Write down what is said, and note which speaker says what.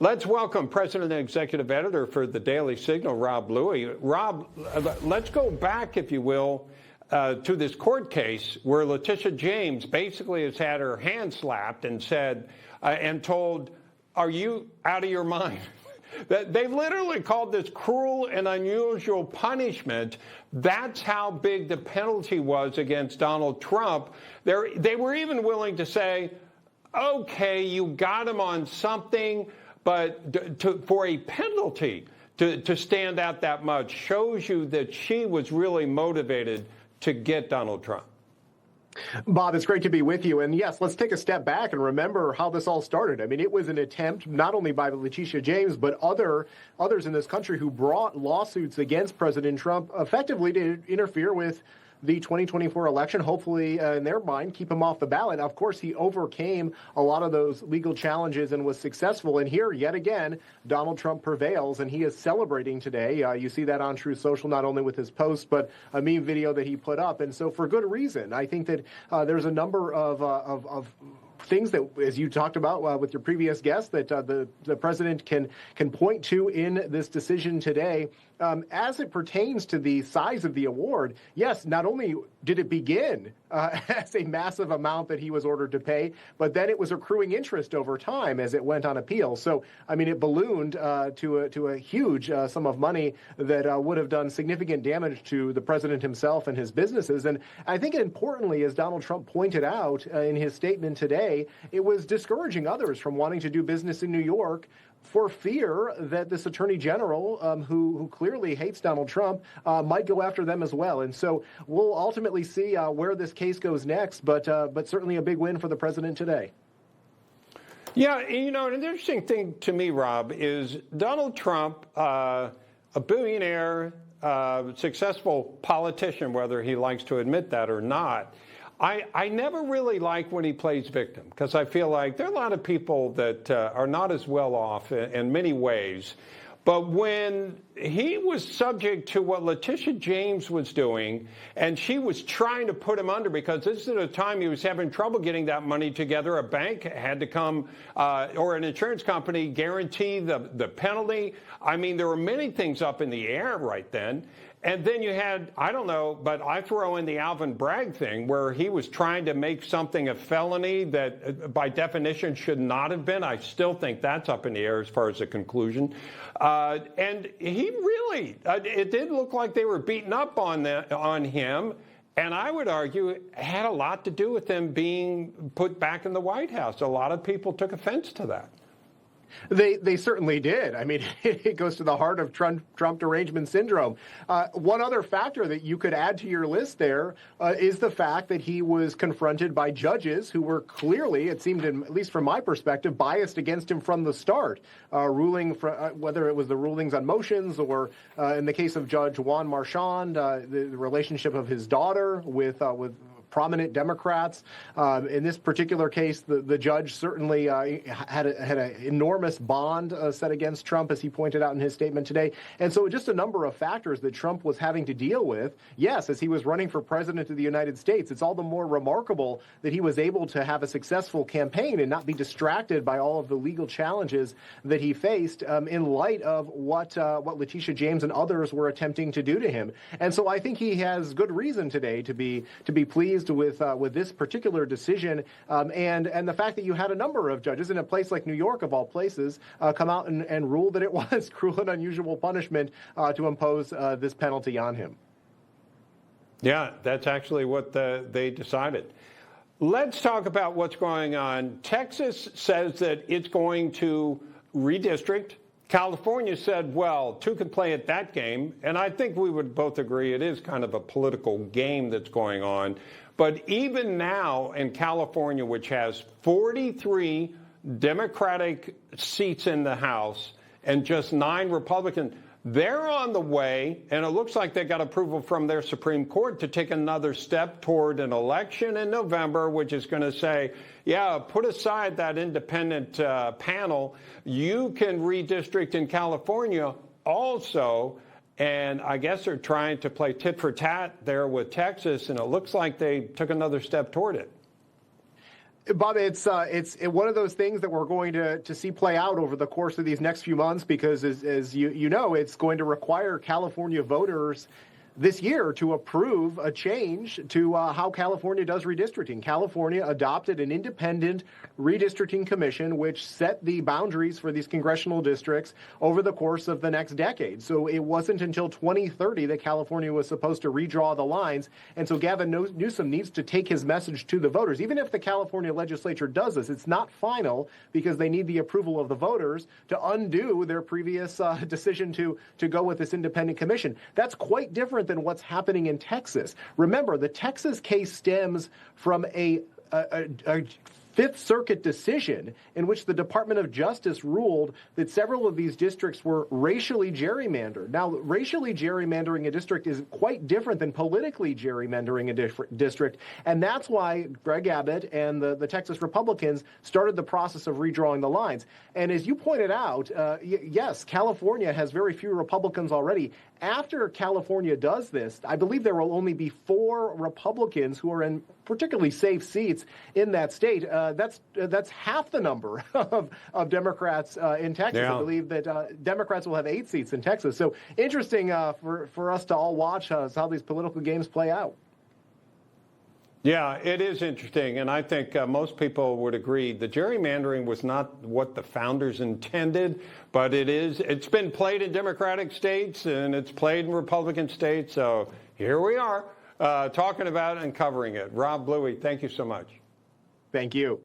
Speaker 1: Let's welcome President and Executive Editor for the Daily Signal, Rob Bluey. Rob, let's go back, if you will, to this court case where Leticia James basically has had her hand slapped and said and told, "Are you out of your mind?" They literally called this cruel and unusual punishment. That's how big the penalty was against Donald Trump. They were even willing to say, okay, you got him on something, but for a penalty to stand out that much shows you that she was really motivated to get Donald Trump.
Speaker 2: Bob, it's great to be with you. And yes, let's take a step back and remember how this all started. I mean, it was an attempt not only by Leticia James, but others in this country who brought lawsuits against President Trump effectively to interfere with the 2024 election, hopefully, in their mind, keep him off the ballot. Of course, he overcame a lot of those legal challenges and was successful. And here, yet again, Donald Trump prevails, and he is celebrating today. You see that on Truth Social, not only with his post, but a meme video that he put up. And so for good reason. I think that there's a number of things that, as you talked about with your previous guest, that the president can point to in this decision today. As it pertains to the size of the award, yes, not only did it begin as a massive amount that he was ordered to pay, but then it was accruing interest over time as it went on appeal. So, I mean, it ballooned to a huge sum of money that would have done significant damage to the president himself and his businesses. And I think importantly, as Donald Trump pointed out in his statement today, it was discouraging others from wanting to do business in New York for fear that this attorney general, who clearly hates Donald Trump, might go after them as well. And so we'll ultimately see where this case goes next, but certainly a big win for the president today.
Speaker 1: Yeah, you know, an interesting thing to me, Rob, is Donald Trump, a billionaire, successful politician, whether he likes to admit that or not. I never really like when he plays victim, because I feel like there are a lot of people that are not as well off in many ways. But when he was subject to what Leticia James was doing, and she was trying to put him under, because this is at a time he was having trouble getting that money together. A bank had to come, or an insurance company, guarantee the penalty. I mean, there were many things up in the air right then. And then you had, I don't know, but I throw in the Alvin Bragg thing, where he was trying to make something a felony that by definition should not have been. I still think that's up in the air as far as the conclusion. And he really, it did look like they were beating up on him. And I would argue it had a lot to do with them being put back in the White House. A lot of people took offense to that.
Speaker 2: They certainly did. I mean, it goes to the heart of Trump derangement syndrome. One other factor that you could add to your list there is the fact that he was confronted by judges who were clearly, it seemed, at least from my perspective, biased against him from the start, ruling whether it was the rulings on motions or, in the case of Judge Juan Marchand, the relationship of his daughter with prominent Democrats. In this particular case, the judge certainly had an enormous bond set against Trump, as he pointed out in his statement today. And so just a number of factors that Trump was having to deal with. Yes, as he was running for president of the United States, it's all the more remarkable that he was able to have a successful campaign and not be distracted by all of the legal challenges that he faced in light of what Leticia James and others were attempting to do to him. And so I think he has good reason today to be pleased with this particular decision, and the fact that you had a number of judges in a place like New York, of all places, come out and rule that it was cruel and unusual punishment to impose this penalty on him.
Speaker 1: Yeah, that's actually what they decided. Let's talk about what's going on. Texas says that it's going to redistrict. California said, well, two can play at that game. And I think we would both agree it is kind of a political game that's going on. But even now in California, which has 43 Democratic seats in the House and just 9 Republican, they're on the way, and it looks like they got approval from their Supreme Court to take another step toward an election in November, which is going to say, yeah, put aside that independent panel. You can redistrict in California also. And I guess they're trying to play tit for tat there with Texas, and it looks like they took another step toward it.
Speaker 2: Bob, it's one of those things that we're going to see play out over the course of these next few months because, as you know, it's going to require California voters this year to approve a change to how California does redistricting. California adopted an independent redistricting commission which set the boundaries for these congressional districts over the course of the next decade. So it wasn't until 2030 that California was supposed to redraw the lines. And so Gavin Newsom needs to take his message to the voters. Even if the California legislature does this, it's not final because they need the approval of the voters to undo their previous decision to go with this independent commission. That's quite different than what's happening in Texas. Remember, the Texas case stems from a Fifth Circuit decision in which the Department of Justice ruled that several of these districts were racially gerrymandered. Now, racially gerrymandering a district is quite different than politically gerrymandering a district, and that's why Greg Abbott and the Texas Republicans started the process of redrawing the lines. And as you pointed out, yes, California has very few Republicans already. After California does this, I believe there will only be 4 Republicans who are in particularly safe seats in that state. That's half the number of Democrats in Texas.
Speaker 1: Yeah.
Speaker 2: I believe that Democrats will have 8 seats in Texas. So interesting for us to all watch how these political games play out.
Speaker 1: Yeah, it is interesting, and I think most people would agree the gerrymandering was not what the founders intended, but it's been played in Democratic states and it's played in Republican states, so here we are talking about it and covering it. Rob Bluey, thank you so much.
Speaker 2: Thank you.